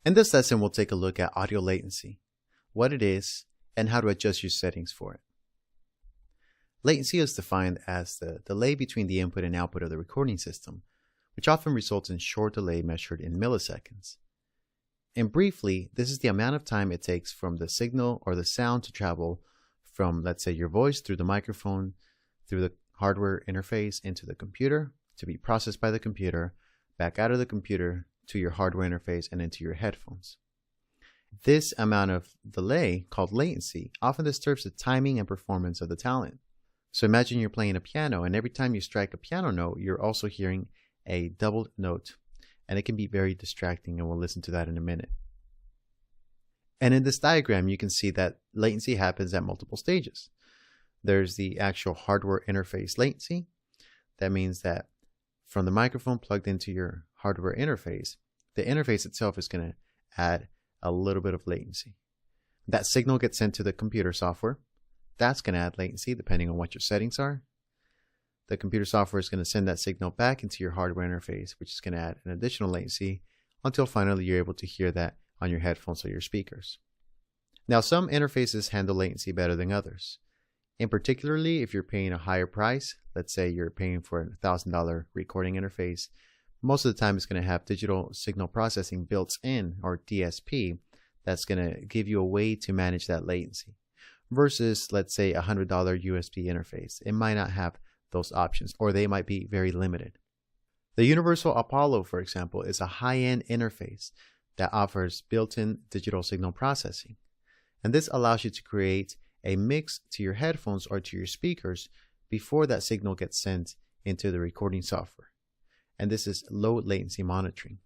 In this lesson, we'll take a look at audio latency, what it is, and how to adjust your settings for it. Latency is defined as the delay between the input and output of the recording system, which often results in short delay measured in milliseconds. And briefly, this is the amount of time it takes from the signal or the sound to travel from, let's say, your voice through the microphone, through the hardware interface into the computer, to be processed by the computer, back out of the computer to your hardware interface and into your headphones. This amount of delay, called latency, often disturbs the timing and performance of the talent. So imagine you're playing a piano, and every time you strike a piano note, you're also hearing a doubled note, and it can be very distracting, and we'll listen to that in a minute. And in this diagram, you can see that latency happens at multiple stages. There's the actual hardware interface latency. That means that from the microphone plugged into your hardware interface, the interface itself is going to add a little bit of latency. That signal gets sent to the computer software. That's going to add latency depending on what your settings are. The computer software is going to send that signal back into your hardware interface, which is going to add an additional latency until finally you're able to hear that on your headphones or your speakers. Now, some interfaces handle latency better than others. In particularly, if you're paying a higher price, let's say you're paying for a $1,000 recording interface, most of the time it's going to have digital signal processing built in, or DSP, that's going to give you a way to manage that latency. Versus, let's say, a $100 USB interface. It might not have those options, or they might be very limited. The Universal Apollo, for example, is a high-end interface that offers built-in digital signal processing. And this allows you to create a mix to your headphones or to your speakers before that signal gets sent into the recording software. And this is low latency monitoring.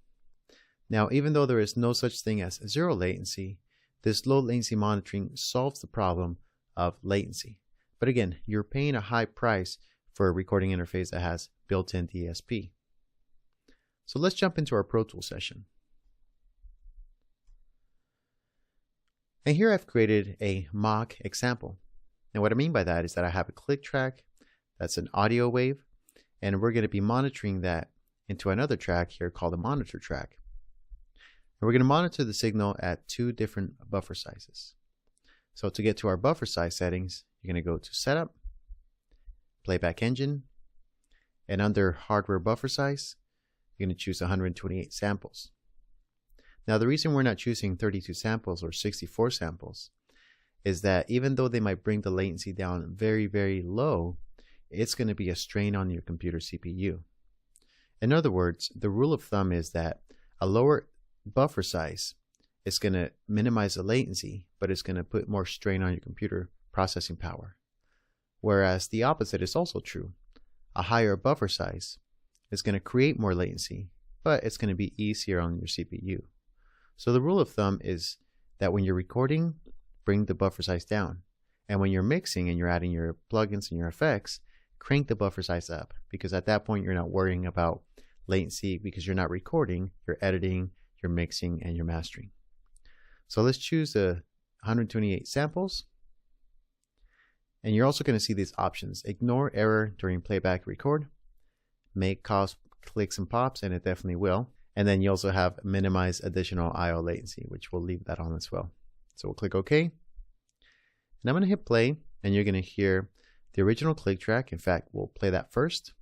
Now, even though there is no such thing as zero latency, this low latency monitoring solves the problem of latency. But again, you're paying a high price for a recording interface that has built-in DSP. So let's jump into our Pro Tools session. And here I've created a mock example. And what I mean by that is that I have a click track that's an audio wave, and we're going to be monitoring that into another track here called a monitor track. And we're going to monitor the signal at two different buffer sizes. So to get to our buffer size settings, you're going to go to Setup, Playback Engine, and under Hardware Buffer Size, you're going to choose 128 samples. Now, the reason we're not choosing 32 samples or 64 samples is that even though they might bring the latency down very, very low, it's going to be a strain on your computer CPU. In other words, the rule of thumb is that a lower buffer size is going to minimize the latency, but it's going to put more strain on your computer processing power. Whereas the opposite is also true. A higher buffer size is going to create more latency, but it's going to be easier on your CPU. So the rule of thumb is that when you're recording, bring the buffer size down. And when you're mixing and you're adding your plugins and your effects, crank the buffer size up, because at that point you're not worrying about latency because you're not recording, you're editing, you're mixing, and you're mastering. So let's choose the 128 samples. And you're also going to see these options: ignore error during playback record, make cause clicks and pops, and it definitely will. And then you also have minimize additional I/O latency, which we'll leave that on as well. So we'll click OK. And I'm going to hit play, and you're going to hear the original click track. In fact, we'll play that first.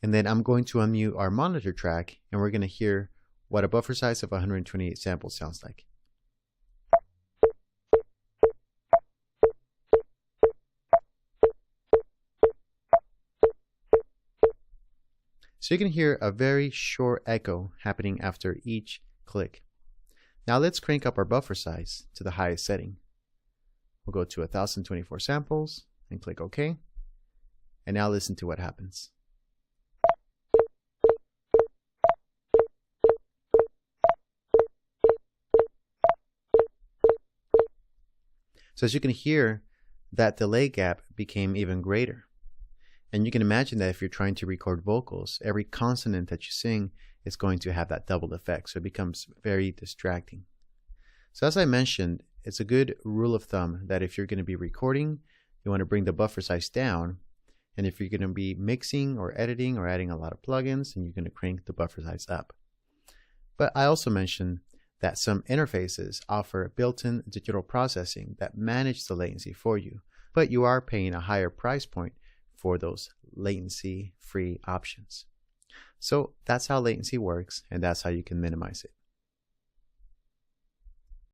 And then I'm going to unmute our monitor track, and we're going to hear what a buffer size of 128 samples sounds like. So you can hear a very short echo happening after each click. Now let's crank up our buffer size to the highest setting. We'll go to 1024 samples and click OK. And now listen to what happens. So as you can hear, that delay gap became even greater. And you can imagine that if you're trying to record vocals, every consonant that you sing is going to have that double effect. So it becomes very distracting. So as I mentioned, it's a good rule of thumb that if you're going to be recording, you want to bring the buffer size down. And if you're going to be mixing or editing or adding a lot of plugins, then you're going to crank the buffer size up. But I also mentioned that some interfaces offer built-in digital processing that manage the latency for you, but you are paying a higher price point for those latency-free options. So that's how latency works, and that's how you can minimize it.